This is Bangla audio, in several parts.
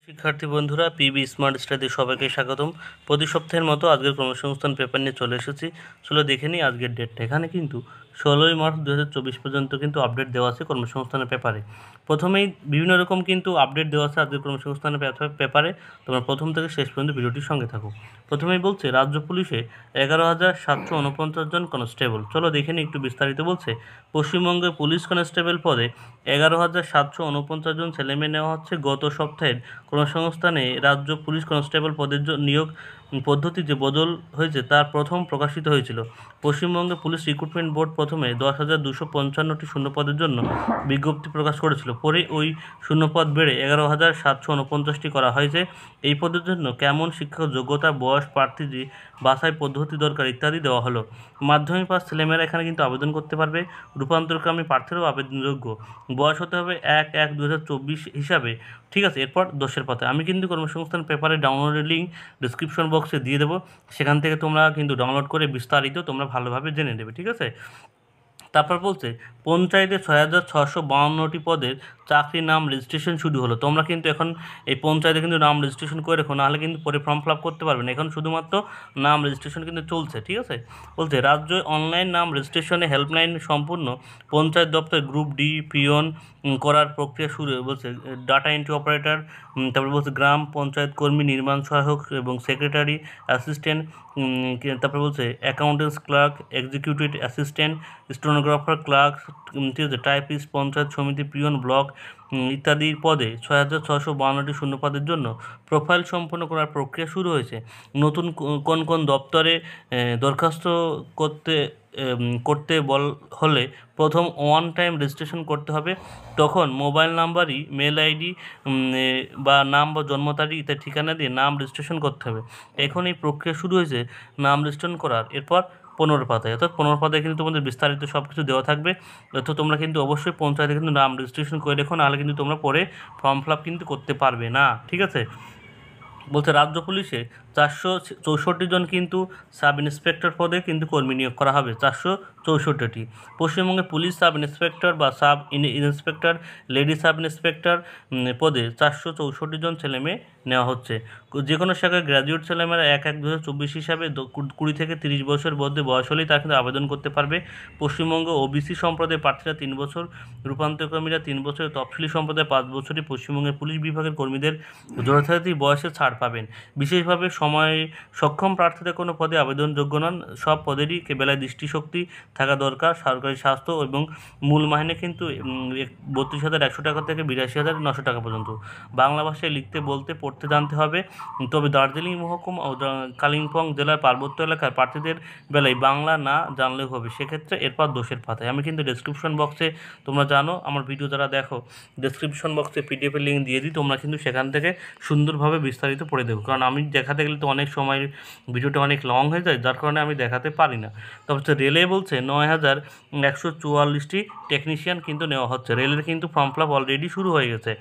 শিক্ষার্থী বন্ধুরা, পিবি স্মার্ট স্টাডিতে সবাইকে স্বাগতম। প্রতি সপ্তাহের মতো আজকের কর্মসংস্থান পেপার নিয়ে চলে এসেছি। চলো দেখে নিই আজকের ডেটটা। এখানে কিন্তু 16ই মার্চ 2024 পর্যন্ত কিন্তু আপডেট দেওয়া আছে কর্মসংস্থানের পেপারে। প্রথমেই বিভিন্ন রকম কিন্তু আপডেট দেওয়া আছে আজকের কর্মসংস্থানের পেপারে। তোমরা প্রথম থেকে শেষ পর্যন্ত ভিডিওটির সঙ্গে থাকো। প্রথমেই বলছে রাজ্য পুলিশে 11,749 জন কনস্টেবল। চলো দেখে নিই একটু বিস্তারিত। বলছে পশ্চিমবঙ্গে পুলিশ কনস্টেবল পদে 11,749 জন ছেলেমেয়ে নেওয়া হচ্ছে। গত সপ্তাহের কর্মসংস্থানে রাজ্য পুলিশ কনস্টেবল পদের নিয়োগ পদ্ধতিতে বদল হয়েছে তার প্রথম প্রকাশিত হয়েছিল। পশ্চিমবঙ্গে পুলিশ রিক্রুটমেন্ট বোর্ড প্রথমে 10,255টি শূন্যপদের জন্য বিজ্ঞপ্তি প্রকাশ করেছিল। পরে ওই শূন্যপদ বেড়ে 11,749টি করা হয়েছে। এই পদের জন্য কেমন শিক্ষক যোগ্যতা, বয়স, প্রার্থী বাছাই পদ্ধতি দরকার ইত্যাদি দেওয়া হলো। মাধ্যমিক পাস ছেলেমেয়েরা এখানে কিন্তু আবেদন করতে পারবে। রূপান্তরকামী প্রার্থীরাও আবেদনযোগ্য। বয়স হতে হবে 1/1/2024 হিসাবে। ঠিক আছে, এরপর দোষের পাতা। আমি কিন্তু কর্মসংস্থান পেপারে ডাউনলোডের লিঙ্ক ডিসক্রিপশন বক্সে দিয়ে দেবো। সেখান থেকে তোমরা কিন্তু ডাউনলোড করে বিস্তারিত তোমরা ভালোভাবে জেনে নেবে। ঠিক আছে, তারপর বলছে পঞ্চায়েতে 6,652টি পদের চাকরির নাম রেজিস্ট্রেশন শুরু হলো। তোমরা কিন্তু এখন এই পঞ্চায়েতে কিন্তু নাম রেজিস্ট্রেশন করে রেখো, নাহলে কিন্তু পরে ফর্ম ফিল আপ করতে পারবে না। এখন শুধুমাত্র নাম রেজিস্ট্রেশন কিন্তু চলছে। ঠিক আছে, বলছে রাজ্য অনলাইন নাম রেজিস্ট্রেশনে হেল্পলাইন সম্পূর্ণ। পঞ্চায়েত দপ্তর গ্রুপ ডি পিওন করার প্রক্রিয়া শুরু। বলছে ডাটা এন্ট্রি অপারেটর, তারপরে বলছে গ্রাম পঞ্চায়েত কর্মী, নির্মাণ সহায়ক এবং সেক্রেটারি অ্যাসিস্ট্যান্ট, তারপরে বলছে accountants clerk, executive assistant, stenographer clerk, ঠিক আছে, টাইপিস্ট, পঞ্চায়েত সমিতি পিওন, ব্লক ইত্যাদি পদে 6,652টি শূন্যপদের জন্য প্রোফাইল সম্পন্ন করার প্রক্রিয়া শুরু হয়েছে। নতুন কোন কোন দপ্তরে দরখাস্ত করতে হলে প্রথম ওয়ান টাইম রেজিস্ট্রেশন করতে হবে। তখন মোবাইল নাম্বারই, মেল আইডি বা নাম বা জন্ম তারিখ ইত্যাদি ঠিকানা দিয়ে নাম রেজিস্ট্রেশন করতে হবে। এখন এই প্রক্রিয়া শুরু হয়েছে নাম রেজিস্ট্রেশন করার। এরপর 15 পাতায়, অর্থাৎ 15 পাতায় কিন্তু তোমাদের বিস্তারিত সব কিছু দেওয়া থাকবে। তো তোমরা কিন্তু অবশ্যই পঞ্চায়েতে কিন্তু নাম রেজিস্ট্রেশন করে রেখো, নাহলে কিন্তু তোমরা পরে ফর্ম ফিল আপ কিন্তু করতে পারবে না। ঠিক আছে, বলছে রাজ্য পুলিশে 464 জন কিন্তু সাব ইন্সপেক্টর পদে কিন্তু কর্মী নিয়োগ করা হবে। 464টি। পশ্চিমবঙ্গে পুলিশ সাব ইন্সপেক্টর বা sub inspector, lady sub inspector পদে 464 জন ছেলেমেয়ে নেওয়া হচ্ছে। যে কোনো শাখায় গ্র্যাজুয়েট ছেলেমেয়েরা 1/1/2024 হিসাবে 20 থেকে 30 বছর মধ্যে বয়স হলেই তারা কিন্তু আবেদন করতে পারবে। পশ্চিমবঙ্গে ওবিসি সম্প্রদায়ের প্রার্থীরা 3 বছর, রূপান্তরকর্মীরা 3 বছর, তফসিলি সম্প্রদায় 5 বছরই পশ্চিমবঙ্গের পুলিশ বিভাগের কর্মীদের যথাযথ বয়সে ছাড় পাবেন। বিশেষভাবে সময় সক্ষম প্রার্থীদের কোনো পদে আবেদনযোগ্য নন। সব পদেরই বেলায় দৃষ্টিশক্তি থাকা দরকার। সরকারি স্বাস্থ্য এবং মূল মাইনে কিন্তু 32,100 টাকা থেকে 82,900 টাকা পর্যন্ত। বাংলা ভাষায় লিখতে, বলতে, পড়তে জানতে হবে। তবে দার্জিলিং মহকুমা ও কালিম্পং জেলার পার্বত্য এলাকার প্রার্থীদের বেলায় বাংলা না জানলেও হবে। সেক্ষেত্রে এরপর দোষের পাতায়। আমি কিন্তু ডেসক্রিপশন বক্সে, তোমরা জানো আমার ভিডিও যারা দেখো, ডেসক্রিপশন বক্সে পিডিএফের লিঙ্ক দিয়ে দিই। তোমরা কিন্তু সেখান থেকে সুন্দরভাবে বিস্তারিত পড়ে দেবো, কারণ আমি দেখাতে গেলে তো অনেক সময় ভিডিওটা অনেক লং হয়ে যায়, যার কারণে আমি দেখাতে পারি না। তবে রেলে বলছে 9,144টি টেকনিশিয়ান কিন্তু নেওয়া হচ্ছে। রেলের কিন্তু ফর্ম ফিল আপ অলরেডি শুরু হয়ে গেছে।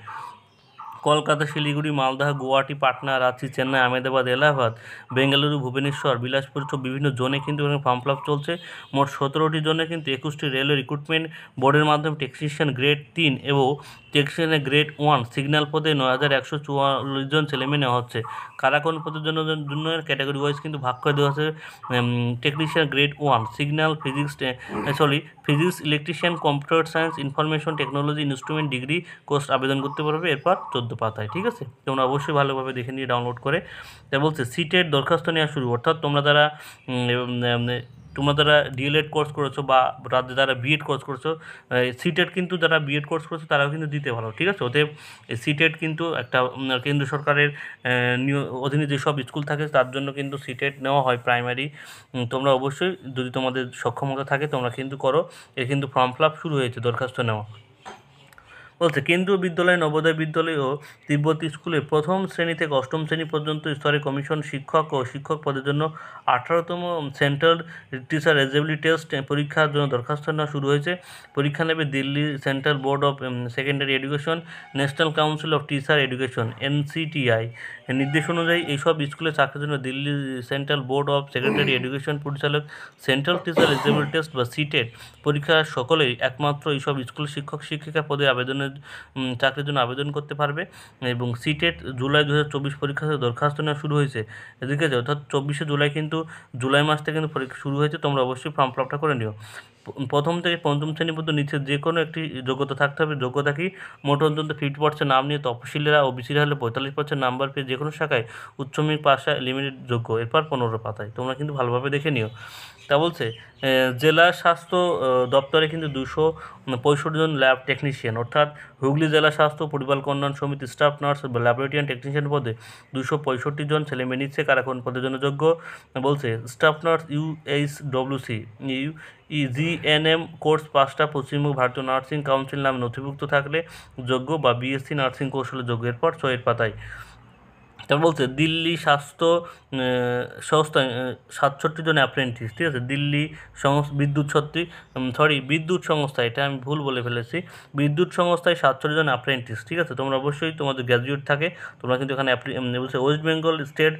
কলকাতা, শিলিগুড়ি, মালদহ, গুয়াহাটি, পাটনা, রাঁচি, চেন্নাই, আহমেদাবাদ, এলাহাবাদ, বেঙ্গালুরু, ভুবনেশ্বর, বিলাসপুর সব বিভিন্ন জোনে কিন্তু ফর্ম ফিল আপ চলছে। মোট 17টি জোনে কিন্তু 21টি রেলওয়ে রিক্রুটমেন্ট বোর্ডের মাধ্যমে টেকনিশিয়ান গ্রেড 3 এবং টেকনিশিয়ানের গ্রেড 1 সিগন্যাল পদে 9,144 জন ছেলেমেয়ে নেওয়া হচ্ছে। কারা কোন পদের জন্য ক্যাটাগরি ওয়াইজ কিন্তু ভাগ করে দেওয়া হচ্ছে। Technician grade 1 signal, physics, electrician, computer science, information technology, instrument degree course আবেদন করতে পারবে। এরপর 14 পাতায়। ঠিক আছে, তোমরা অবশ্যই ভালোভাবে দেখে নিয়ে ডাউনলোড করে। তা বলছে সিটের দরখাস্ত নেওয়া শুরু, অর্থাৎ তোমরা যারা ডিএলএড কোর্স করেছো বা যারা বিএড কোর্স করেছো, সিটেট কিন্তু যারা বিএড কোর্স করেছো তারাও কিন্তু দিতে পারো। ঠিক আছে, ওতে সিটেট কিন্তু একটা কেন্দ্র সরকারের অধীনে যেসব স্কুল থাকে তার জন্য কিন্তু সিটেট নেওয়া হয় প্রাইমারি। তোমরা অবশ্যই যদি তোমাদের সক্ষমতা থাকে তোমরা কিন্তু করো। এর কিন্তু ফর্ম ফিল আপ শুরু হয়েছে, দরখাস্ত নেওয়া। বলছে কেন্দ্রীয় বিদ্যালয়, নবোদয় বিদ্যালয় ও তিব্বতী স্কুলে প্রথম শ্রেণী থেকে অষ্টম শ্রেণী পর্যন্ত স্তরে কমিশন শিক্ষক ও শিক্ষক পদের জন্য 18তম সেন্ট্রাল টিচার এলিজিবিলিটি টেস্ট পরীক্ষার জন্য দরখাস্ত নেওয়া শুরু হয়েছে। পরীক্ষা নেবে Delhi central board of secondary education, national council of teacher education NCTI নির্দেশ অনুযায়ী এইসব স্কুলে চাকরির জন্য Delhi central board of secondary education পরিচালক সেন্ট্রাল টিচার এলিজিবিলিটি টেস্ট বা সিটেট পরীক্ষা সকলেই একমাত্র এইসব স্কুল শিক্ষক শিক্ষিকা পদে আবেদনের চাকরির জন্য আবেদন করতে পারবে। এবং সিটেট জুলাই 2024 পরীক্ষা দরখাস্ত নেওয়া শুরু হয়েছে, এদিকে অর্থাৎ 24শে জুলাই কিন্তু জুলাই মাস থেকে কিন্তু পরীক্ষা শুরু হয়েছে। তোমরা অবশ্যই ফর্ম ফিল আপটা করে নিও। প্রথম থেকে পঞ্চম শ্রেণী পর্যন্ত নিচে যে কোনো একটি যোগ্যতা থাকতে হবে। যোগ্যতা কি? মোট অন্তত 50% নাম নিয়ে তফসিলিরা ওবিসিরা হলে 45% নাম্বার পেয়ে যে কোনো শাখায় উচ্চ মাধ্যমিক পাশে লিমিটেড যোগ্য। এরপর 15 পাতায় তোমরা কিন্তু ভালোভাবে দেখে নিও। তা বলছে জেলা স্বাস্থ্য দপ্তরে কিন্তু 265 জন ল্যাব টেকনিশিয়ান, অর্থাৎ হুগলি জেলা স্বাস্থ্য পরিবার কল্যাণ সমিতি স্টাফ নার্স ল্যাবরেটরিয়ান টেকনিশিয়ান পদে 265 জন ছেলে মেয়ে নিচ্ছে। কারা কোন পদের জন্য যোগ্য? বলছে staff nurse UHWC GNM course পাসটা পশ্চিমবঙ্গ ভারতীয় নার্সিং কাউন্সিল নামে নথিভুক্ত থাকলে যোগ্য, বা বিএসসি নার্সিং কৌশলে যোগ্য। এরপর 6 পাতায় তারপর বলছে দিল্লি স্বাস্থ্য সংস্থায় 67 জন অ্যাপ্রেন্টিস, ঠিক আছে। দিল্লি বিদ্যুৎ সংস্থা, এটা আমি ভুল বলে ফেলেছি, বিদ্যুৎ সংস্থায় 67 জন অ্যাপ্রেন্টিস, ঠিক আছে। তোমরা অবশ্যই তোমাদের গ্র্যাজুয়েট থাকে, তোমরা কিন্তু এখানে বলছে west Bengal state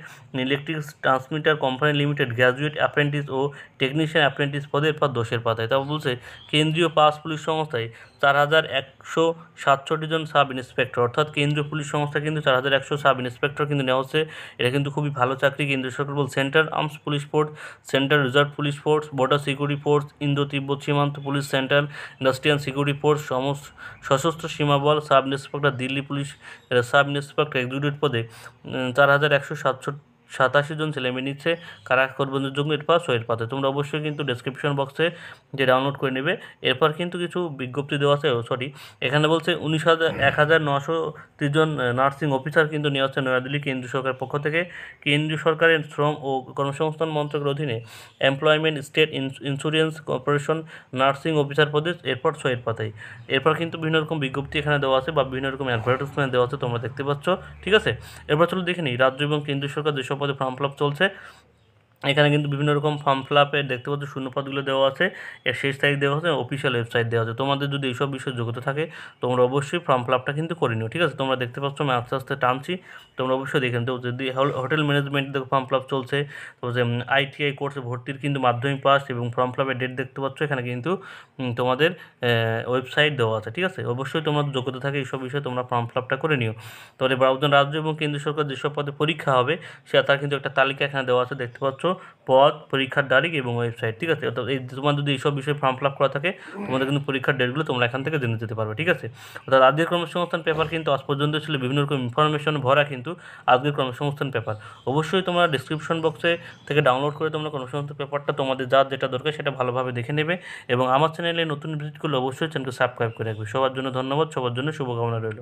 electric transmitter company limited graduate apprentice ও টেকনিশিয়ান অ্যাপ্রেন্টিস পদের পর 10 পাতায়। তারপর বলছে কেন্দ্রীয় পাস পুলিশ সংস্থায় 4167 জন সাব ইন্সপেক্টর, অর্থাৎ কেন্দ্রীয় পুলিশ সংস্থা কিন্তু 4100 সাব ইন্সপেক্টর কিন্তু নেওয়া হচ্ছে। এটা কিন্তু খুবই ভালো চাকরি। কেন্দ্রীয় সরকার বল central arms police force, central reserve police force, border security force, Indo Tibbat সীমান্ত police, central industrial security force, Sashastra Seema Bal, sub inspector Delhi police, sub inspector executive পদে 4187 জন ছেলেমেয়ে নিচ্ছে। কারা করবন্ধের জন্য এরপর 6 পাতে। তোমরা অবশ্যই কিন্তু ডেসক্রিপশন বক্সে যে ডাউনলোড করে নেবে। এরপর কিন্তু কিছু বিজ্ঞপ্তি দেওয়া আছে, এখানে বলছে 1930 জন নার্সিং অফিসার কিন্তু নেওয়া হচ্ছে নয়াদিল্লি কেন্দ্রীয় সরকারের পক্ষ থেকে। কেন্দ্রীয় সরকারের শ্রম ও কর্মসংস্থান মন্ত্রকের অধীনে employment state insurance corporation nursing officer পদে। এরপর 6 পাতায় এরপর কিন্তু বিভিন্ন রকম বিজ্ঞপ্তি এখানে দেওয়া আছে বা বিভিন্ন রকম অ্যাডভার্টাইজমেন্ট দেওয়া আছে, তোমরা দেখতে পাচ্ছ, ঠিক আছে। এরপর চলো দেখে নিই রাজ্য এবং কেন্দ্রীয় সরকার যেসব পদে ফর্ম ফিল আপ চলছে। এখানে কিন্তু বিভিন্ন রকম ফর্ম ফিল আপের দেখতে পাচ্ছ শূন্যপদগুলো দেওয়া আছে, এর শেষ তারিখ দেওয়া আছে, অফিসিয়াল ওয়েবসাইট দেওয়া আছে। তোমাদের যদি এইসব বিষয়ে যোগ্যতা থাকে তোমরা অবশ্যই ফর্ম ফিল আপটা কিন্তু করে নিও, ঠিক আছে। তোমরা দেখতে পাচ্ছ আমি আস্তে আস্তে টানছি, তোমরা অবশ্যই দেখে নিতে। যদি হোটেল ম্যানেজমেন্ট দেখো ফর্ম ফিল আপ চলছে, তো যে ITI কোর্সে ভর্তির কিন্তু মাধ্যমিক পাস এবং ফর্ম ফিল আপের ডেট দেখতে পাচ্ছ এখানে কিন্তু তোমাদের ওয়েবসাইট দেওয়া আছে, ঠিক আছে। অবশ্যই তোমাদের যোগ্যতা থাকে এইসব বিষয়ে তোমরা ফর্ম ফিল আপটা করে নিও। তাহলে রাজ্য এবং কেন্দ্রীয় সরকার যেসব পদে পরীক্ষা হবে তার কিন্তু একটা তালিকা এখানে দেওয়া আছে, দেখতে পাচ্ছ পদ, পরীক্ষার তারিখ এবং ওয়েবসাইট, ঠিক আছে। অর্থাৎ তোমার যদি এইসব বিষয়ে ফর্ম ফিল আপ করা থাকে তোমাদের কিন্তু পরীক্ষার ডেটগুলো তোমরা এখান থেকে জেনে যেতে পারবে, ঠিক আছে। অর্থাৎ আজকের কর্মসংস্থান পেপার কিন্তু আজ পর্যন্ত ছিল বিভিন্ন রকম ইনফরমেশন ভরা কিন্তু আজকের কর্মসংস্থান পেপার। অবশ্যই তোমরা ডিসক্রিপশন বক্সে থেকে ডাউনলোড করে তোমরা কর্মসংস্থান পেপারটা তোমাদের যার যেটা দরকার সেটা ভালোভাবে দেখে নেবে। এবং আমার চ্যানেলে নতুন ভিজিট করলে অবশ্যই চ্যানেলকে সাবস্ক্রাইব করে রাখবে। সবার জন্য ধন্যবাদ, সবার জন্য শুভকামনা রইল।